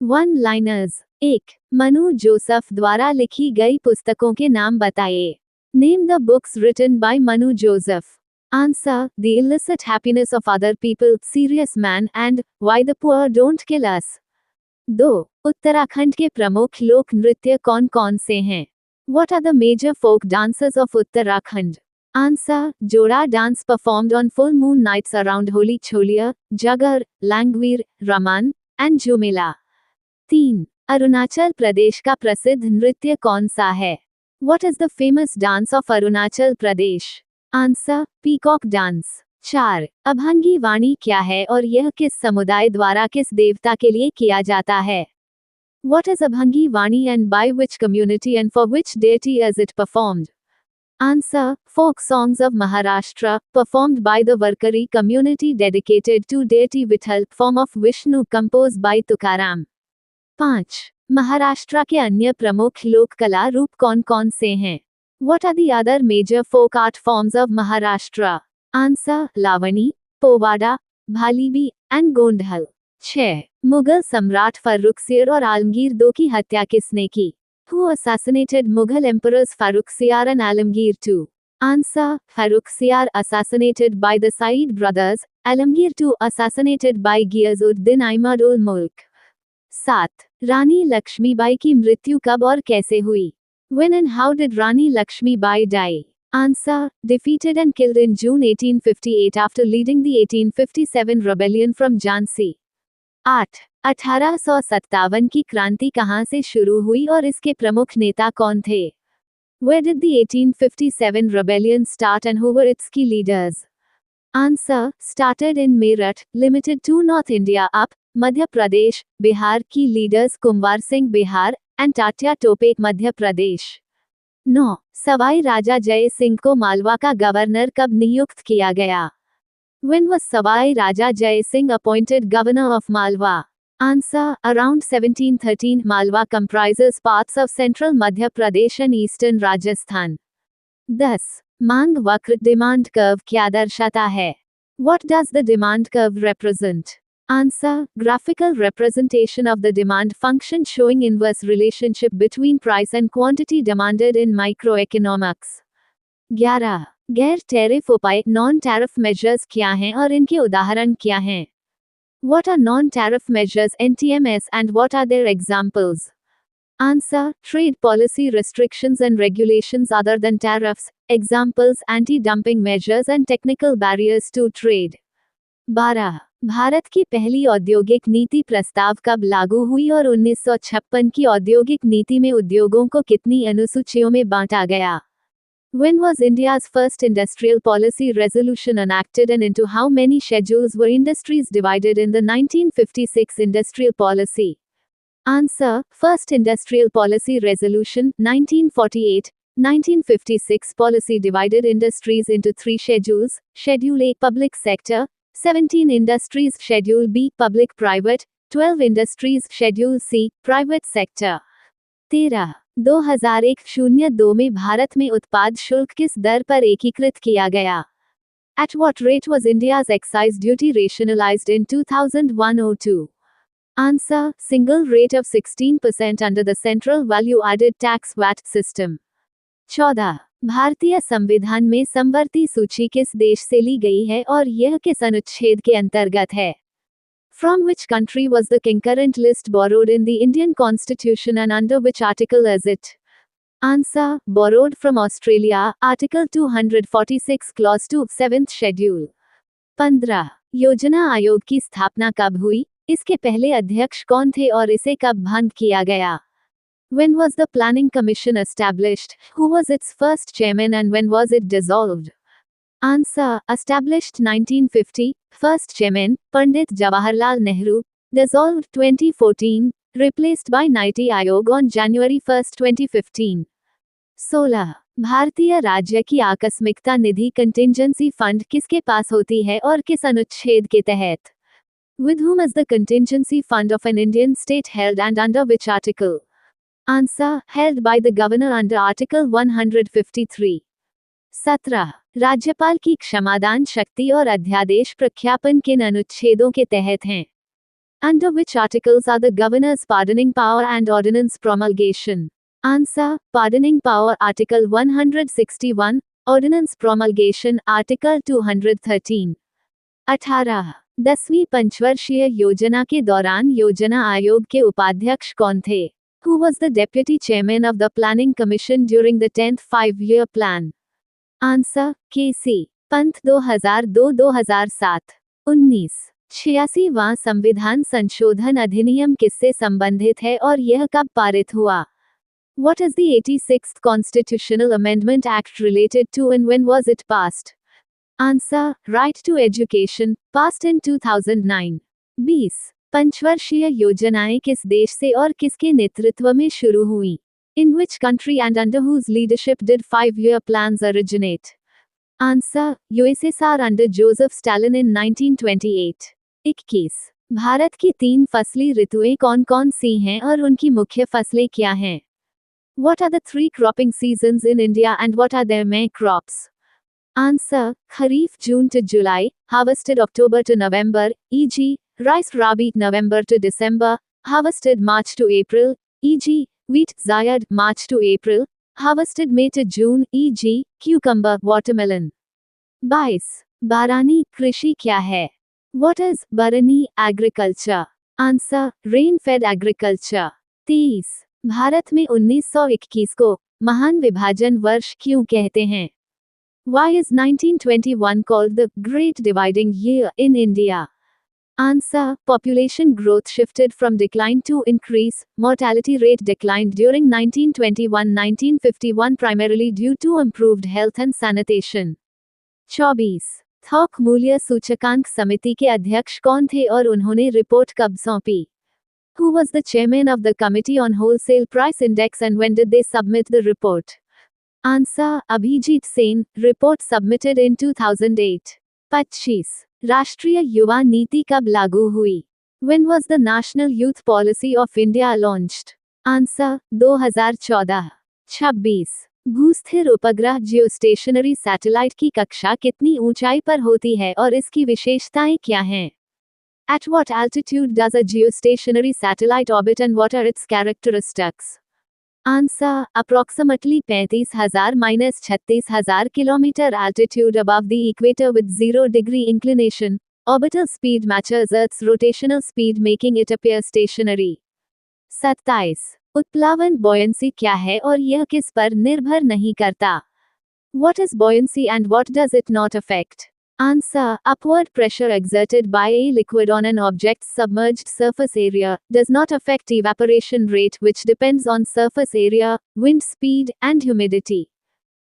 One liners. 1. Manu Joseph द्वारा लिखी गई पुस्तकों के नाम बताइए। Name the books written by Manu Joseph. Answer, the illicit happiness of other people, serious man and why the poor don't kill us. 2. Uttarakhand के प्रमुख लोक नृत्य कौन कौन से हैं? What are the major folk dances of Uttarakhand? Answer, Joda dance performed on full moon nights around Holi Cholia, Jagar, Langveer, Raman, and Jumila. 3. Arunachal Pradesh का प्रसिद्ध नृत्य कौन सा है? What is the famous dance of Arunachal Pradesh? Answer, peacock dance. 4. अभंगी वाणी क्या है और यह किस समुदाय द्वारा किस देवता के लिए किया जाता है? What is Abhangi Vani and by which community and for which deity is it performed? Answer, folk songs of Maharashtra, performed by the Varkari community dedicated to deity Vithal, form of Vishnu, composed by Tukaram. 5. Maharashtra के अन्य प्रमुख लोक कला रूप कौन कौन से हैं? What are the other major folk art forms of Maharashtra? Answer, Lavani, Povada, Bhalibi, and Gondhal. 6. Mughal सम्राट फर्रुखसियर और आलमगीर II की हत्या किसने की? Who assassinated Mughal emperors Farrukhsiyar and Alamgir II? Answer, Farrukhsiyar assassinated by the Said brothers, Alamgir II assassinated by Ghiyasuddin Ahmad ul Mulk. 7. रानी लक्ष्मीबाई की मृत्यु कब और कैसे हुई? When and how did Rani Lakshmibai die? Answer, defeated and killed in June 1858 after leading the 1857 rebellion from Jhansi. 8. 1857 की क्रांति कहाँ से शुरू हुई और इसके प्रमुख नेता कौन थे? Where did the 1857 rebellion start and who were its key leaders? Answer, started in Meerut, limited to North India up, Madhya Pradesh, Bihar. Key leaders Kumwar Singh Bihar and Tatya Tope Madhya Pradesh. 9. Sawai राजा जय सिंह को मालवा का governor कब नियुक्त किया गया? When was Savai Raja Jai Singh appointed governor of Malwa? Answer, around 1713. Malwa comprises parts of central Madhya Pradesh and eastern Rajasthan. 10. मांग वक्र demand curve क्या दर्शाता है? What does the demand curve represent? Answer, graphical representation of the demand function showing inverse relationship between price and quantity demanded in microeconomics. 11. गैर tariff उपाय non tariff measures क्या हैं और इनके उदाहरण क्या हैं? What are non-tariff measures NTMS and what are their examples? Answer, trade policy restrictions and regulations other than tariffs, examples anti-dumping measures and technical barriers to trade. 12. Bharat की पहली औद्योगिक नीति प्रस्ताव कब लागू हुई और 1956 की औद्योगिक नीति में उद्योगों को कितनी अनुसूचियों में बांटा गया? When was India's first industrial policy resolution enacted and into how many schedules were industries divided in the 1956 industrial policy? Answer, first industrial policy resolution, 1948, 1956 policy divided industries into 3 schedules, Schedule A public sector, 17 industries Schedule B public private, 12 industries Schedule C private sector. 13. 2001-02 में भारत में उत्पाद शुल्क किस दर पर एकीकृत किया गया? At what rate was India's excise duty rationalized in 2001-02? Answer, single rate of 16% under the Central Value Added Tax VAT system. 14. भारतीय संविधान में समवर्ती सूची किस देश से ली गई है और यह किस अनुच्छेद के अंतर्गत है? From which country was the concurrent list borrowed in the Indian Constitution and under which article is it? Answer, borrowed from Australia, Article 246 Clause 2, 7th Schedule. 15. योजना आयोग की स्थापना कब हुई? इसके पहले अध्यक्ष कौन थे और इसे कब भंग किया गया? When was the Planning Commission established? Who was its first chairman and when was it dissolved? Answer, established 1950, first chairman, Pandit Jawaharlal Nehru, dissolved 2014, replaced by Niti Aayog on January 1, 2015. 16. भारतीय राज्य की आकस्मिकता निधि कंटिंजेंसी फंड किसके पास होती है और किस अनुच्छेद के तहत? With whom is the contingency fund of an Indian state held and under which article? Answer, held by the governor under Article 153. 17. राज्यपाल की क्षमादान शक्ति और अध्यादेश प्रख्यापन किन अनुच्छेदों के तहत हैं? Under which articles are the governor's pardoning power and ordinance promulgation? Answer: Pardoning power Article 161, Ordinance promulgation Article 213। 18। 10वीं पंचवर्षीय योजना के दौरान योजना आयोग के उपाध्यक्ष कौन थे? Who was the deputy chairman of the Planning Commission during the 10th five-year plan? Answer: K.C. Pant 2002-2007। 19। 86वां संविधान संशोधन अधिनियम किससे संबंधित है और यह कब पारित हुआ? What is the 86th Constitutional Amendment Act related to and when was it passed? Answer: Right to Education, passed in 2009। 20। पंचवर्षीय योजनाएं किस देश से और किसके नेतृत्व में शुरू हुई? In which country and under whose leadership did five-year plans originate? Answer: USSR under Joseph Stalin in 1928। 21। Bharat की 3 फसली ऋतुएं कौन कौन सी हैं और उनकी मुख्य फसलें क्या हैं? What are the 3 cropping seasons in India and what are their main crops? Answer: Kharif June to July, harvested October to November, e.g., rice Rabi November to December, harvested March to April, e.g., wheat Zaid March to April, harvested May to June, e.g., cucumber watermelon। 22। बारानी कृषि क्या है? What is Barani agriculture? Answer: Rain-fed agriculture। 23। Bharat में 1921 को महान विभाजन वर्ष क्यों कहते हैं? Why is 1921 called the Great Dividing Year in India? Answer: Population growth shifted from decline to increase, mortality rate declined during 1921-1951 primarily due to improved health and sanitation। 24। थोक मूल्य सूचकांक समिति के अध्यक्ष कौन थे और उन्होंने रिपोर्ट कब सौंपी? Who was the chairman of the Committee on Wholesale Price Index and when did they submit the report? Answer: Abhijit Sen, report submitted in 2008। 25। राष्ट्रीय युवा नीति कब लागू हुई? When was the National Youth Policy of India launched? Answer: 2014। 26। भूस्थिर उपग्रह geostationary satellite की कक्षा कितनी ऊंचाई पर होती है और इसकी विशेषताएं क्या हैं? At what altitude does a geostationary satellite orbit and what are its characteristics? Answer: Approximately 35,000–36,000 km altitude above the equator with 0° inclination. Orbital speed matches Earth's rotational speed making it appear stationary। 27। उत्प्लावन buoyancy क्या है और यह किस पर निर्भर नहीं करता? What is buoyancy and what does it not affect? Answer: Upward pressure exerted by a liquid on an object's submerged surface area does not affect evaporation rate which depends on surface area, wind speed, and humidity।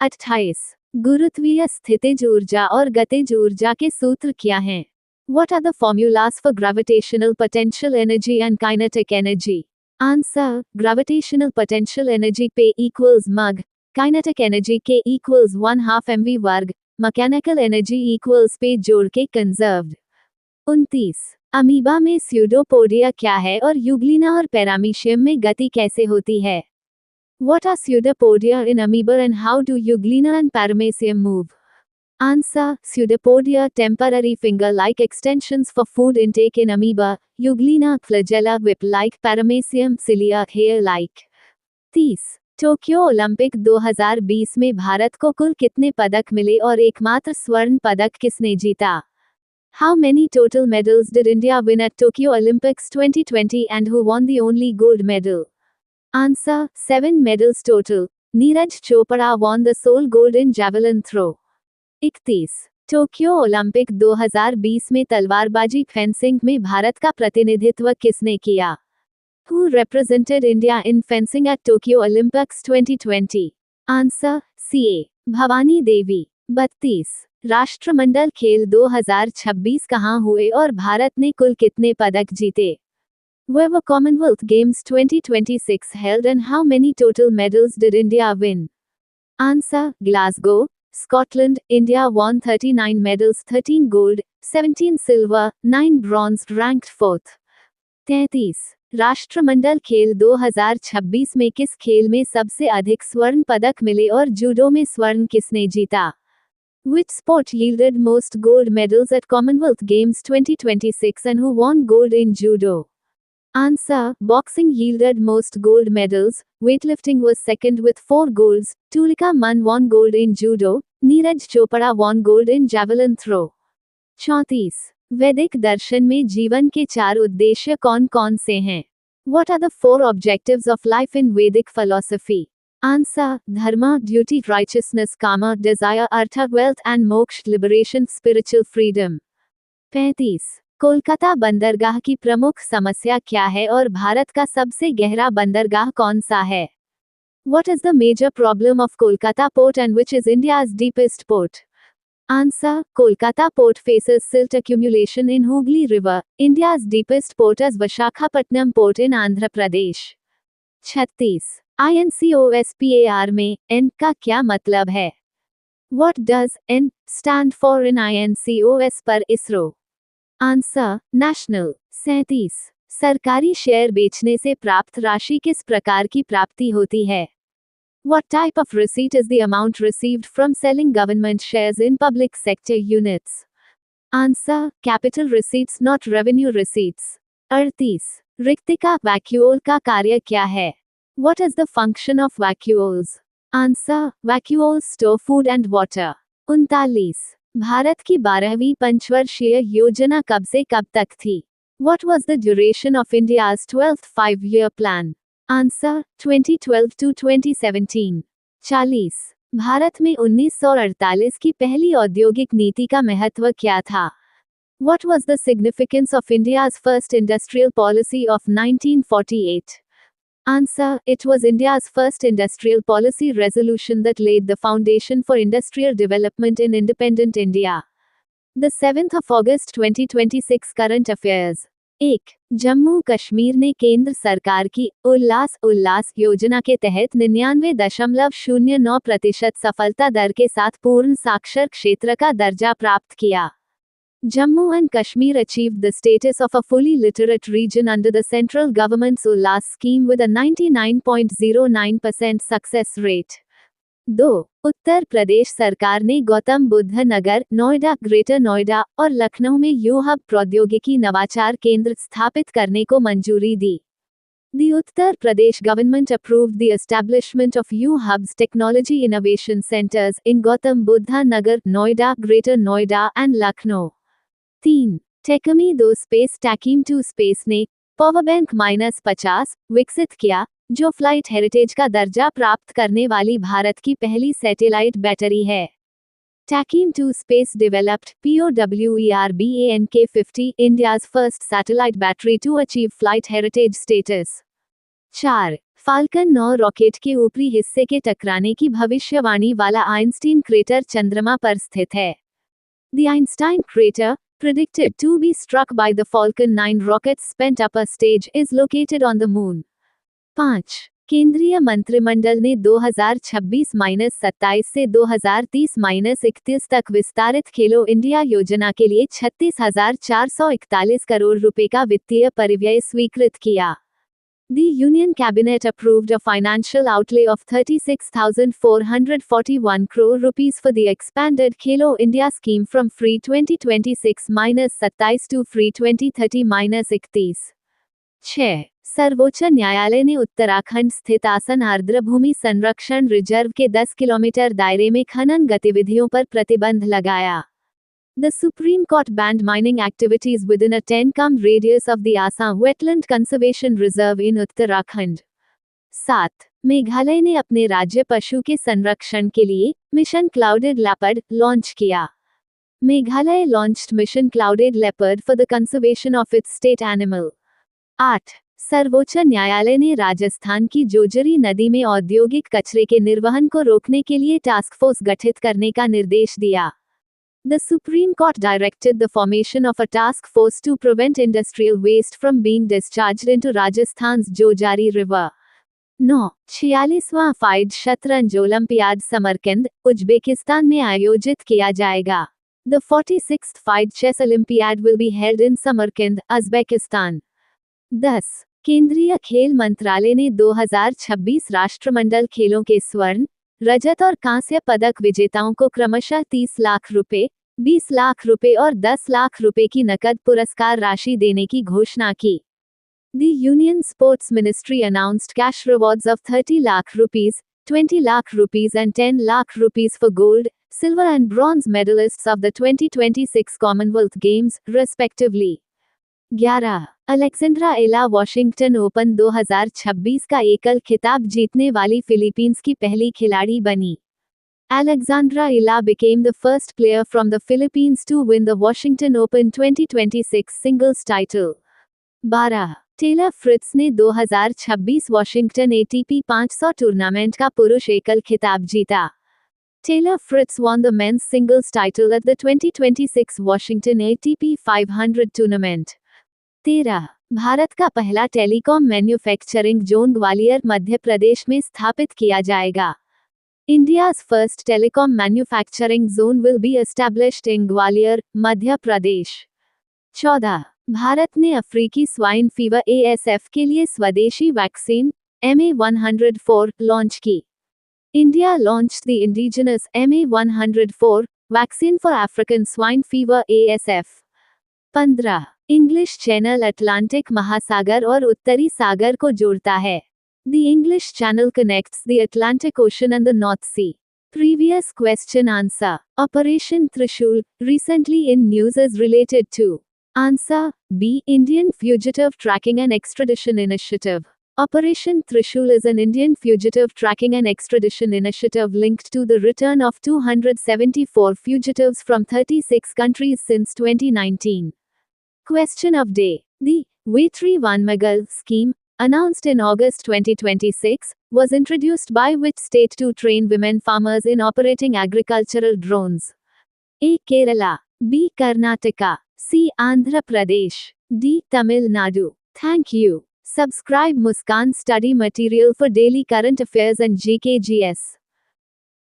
28। गुरुत्वीय स्थितिज ऊर्जा और गतिज ऊर्जा के सूत्र क्या हैं? What are the formulas for gravitational potential energy and kinetic energy? Answer: Gravitational potential energy P equals mg, kinetic energy K equals 1/2 mv वर्ग, मैकेनिकल एनर्जी इक्वल्स पे जोड़ के कंजर्व्ड। 29। अमीबा में स्यूडोपोडिया क्या है और यूग्लिना और पैरामीशियम में गति कैसे होती है? What are pseudopodia in amoeba and how do euglena and paramecium move? Answer: Pseudopodia temporary finger-like extensions for food intake in amoeba, euglena flagella whip-like, paramecium cilia hair-like। 30। Tokyo Olympic 2020 में भारत को कुल कितने पदक मिले और एकमात्र स्वर्ण पदक किसने जीता? How many total medals did India win at Tokyo Olympics 2020 and who won the only gold medal? Answer: 7 medals total. Neeraj Chopra won the sole gold in javelin throw। 31। Tokyo Olympic 2020 में तलवारबाजी fencing में भारत का प्रतिनिधित्व किसने किया? Who represented India in fencing at Tokyo Olympics 2020? Answer: CA Bhavani Devi. 32। राष्ट्रमंडल खेल 2026 कहाँ हुए और भारत ने कुल कितने पदक जीते? Where were Commonwealth Games 2026 held and how many total medals did India win? Answer: Glasgow, Scotland. India won 39 medals, 13 gold, 17 silver, 9 bronze, ranked 4th। 33। राष्ट्रमंडल खेल 2026 में किस खेल में सबसे अधिक स्वर्ण पदक मिले और जूडो में स्वर्ण किसने जीता? Which sport yielded most gold medals at Commonwealth Games 2026 and who won gold in judo? Answer: Boxing yielded most gold medals, weightlifting was second with 4 golds, Tulika Mann won gold in judo, Neeraj Chopra won gold in javelin throw. 34. वैदिक दर्शन में जीवन के 4 उद्देश्य कौन कौन से हैं? What are the 4 objectives of life in Vedic philosophy? Answer: Dharma, duty, righteousness, karma, desire, artha, wealth and moksha, liberation, spiritual freedom. 35. Kolkata बंदरगाह की प्रमुख समस्या क्या है और भारत का सबसे गहरा बंदरगाह कौन सा है? What is the major problem of Kolkata port and which is India's deepest port? Answer: Kolkata port faces silt accumulation in Hooghly River. India's deepest port is Visakhapatnam port in Andhra Pradesh. 36. INCOSPAR में N का क्या मतलब है? What does N stand for in INCOS पर ISRO? Answer: National. 37. सरकारी share बेचने से प्राप्त राशि किस प्रकार की प्राप्ति होती है? What type of receipt is the amount received from selling government shares in public sector units? Answer: Capital receipts, not revenue receipts. 38. रिक्तिका वैक्यूओल का कार्य क्या है? What is the function of vacuoles? Answer: Vacuoles store food and water. 39. Bharat की 12वीं पंचवर्षीय योजना कब से कब तक थी? What was the duration of India's 12th five-year plan? Answer: 2012 to 2017. 40. Bharat में 1948 की पहली औद्योगिक नीति का महत्व क्या था? What was the significance of India's first industrial policy of 1948? Answer: It was India's first industrial policy resolution that laid the foundation for industrial development in independent India. The 7th of August 2026 current affairs. 1. Jammu Kashmir ने केंद्र सरकार की उल्लास योजना के तहत 99.09% सफलता दर के साथ पूर्ण साक्षर क्षेत्र का दर्जा प्राप्त किया. Jammu and Kashmir achieved the status of a fully literate region under the central government's Ullas scheme with a 99.09% success rate. 2. Uttar Pradesh सरकार ने गौतम बुद्ध नगर, नोएडा, ग्रेटर नोएडा और लखनऊ में यू-हब प्रौद्योगिकी नवाचार केंद्र स्थापित करने को मंजूरी दी. The Uttar Pradesh government approved the establishment of U-Hubs Technology Innovation Centers in Gautam Buddha Nagar, Noida, Greater Noida and Lucknow. 3. Take me 2 space take me 2 space ने पावरबैंक -50 विकसित किया, जो फ्लाइट हेरिटेज का दर्जा प्राप्त करने वाली भारत की पहली सैटेलाइट बैटरी है. टैकीम 2 space developed POWERBANK-50, India's first satellite battery to achieve flight heritage status. 4. Falcon 9 rocket के ऊपरी हिस्से के टकराने की भविष्यवाणी वाला आइंस्टीन क्रेटर चंद्रमा पर स्थित है. The Einstein crater, predicted to be struck by the Falcon 9 rocket's spent upper stage, is located on the moon. 5. केंद्रीय मंत्रिमंडल ने 2026-27 से 2030-31 तक विस्तारित खेलो इंडिया योजना के लिए 36,441 करोड़ रुपए का वित्तीय परिव्यय स्वीकृत किया. The Union Cabinet approved a financial outlay of 36,441 crore rupees for the expanded Khelo India scheme from Free 2026-27 to Free 2030-31. 6. सर्वोच्च न्यायालय ने उत्तराखंड स्थित आसन आर्द्रभूमि संरक्षण रिजर्व के 10 किलोमीटर दायरे में खनन गतिविधियों पर प्रतिबंध लगाया. The Supreme Court banned mining activities within a 10 km radius of the Assam Wetland Conservation Reserve in Uttarakhand. 7. Meghalaya ने अपने राज्य पशु के संरक्षण के लिए मिशन क्लाउडेड लेपर्ड लॉन्च किया. Meghalaya launched Mission Clouded Leopard for the conservation of its state animal. 8. सर्वोच्च न्यायालय ने राजस्थान की जोजरी नदी में औद्योगिक कचरे के निर्वहन को रोकने के लिए टास्क फोर्स गठित करने का निर्देश दिया. The Supreme Court directed the formation of a task force to prevent industrial waste from being discharged into Rajasthan's Jojari River. 9. 46वां फाइड शतरंज ओलंपियाड समरकंद, उज्बेकिस्तान में आयोजित किया जाएगा. The 46th FIDE chess Olympiad will be held in Samarkand, Uzbekistan. 10. केंद्रीय खेल मंत्रालय ने 2026 राष्ट्रमंडल खेलों के स्वर्ण, रजत और कांस्य पदक विजेताओं को क्रमशः 30 लाख रुपए, 20 लाख रुपए और 10 लाख रुपए की नकद पुरस्कार राशि देने की घोषणा की। The Union Sports Ministry announced cash rewards of 30 lakh rupees, 20 lakh rupees and 10 lakh rupees for gold, silver and bronze medalists of the 2026 Commonwealth Games, respectively. 11. Alexandra एला वॉशिंगटन ओपन 2026 का एकल खिताब जीतने वाली फिलीपींस की पहली खिलाड़ी बनी। Alexandra Ila became the first player from the Philippines to win the Washington Open 2026 singles title. 12. Taylor Fritz ने 2026 वॉशिंगटन एटीपी 500 टूर्नामेंट का पुरुष एकल खिताब जीता। Taylor Fritz won the men's singles title at the 2026 Washington ATP 500 tournament. 13. Bharat का पहला telecom manufacturing zone Gwalior Madhya Pradesh में स्थापित किया जाएगा। India's first telecom manufacturing zone will be established in Gwalior, Madhya Pradesh. 14. Bharat ने अफ्रीकी स्वाइन फीवर ASF के लिए स्वदेशी वैक्सीन MA-104 लॉन्च की। India launched the indigenous MA-104 vaccine for African swine fever ASF. 15. English channel Atlantic महासागर और उत्तरी सागर को जोड़ता है। The English Channel connects the Atlantic Ocean and the North Sea. Previous question answer. Operation Trishul, recently in news is related to. Answer B. Indian Fugitive Tracking and Extradition Initiative. Operation Trishul is an Indian fugitive tracking and extradition initiative linked to the return of 274 fugitives from 36 countries since 2019. Question of day. The Vetri Vanmagal scheme, announced in August 2026, was introduced by which state to train women farmers in operating agricultural drones? A. Kerala. B. Karnataka. C. Andhra Pradesh. D. Tamil Nadu. Thank you. Subscribe Muskan Study Material for daily current affairs and GKGS.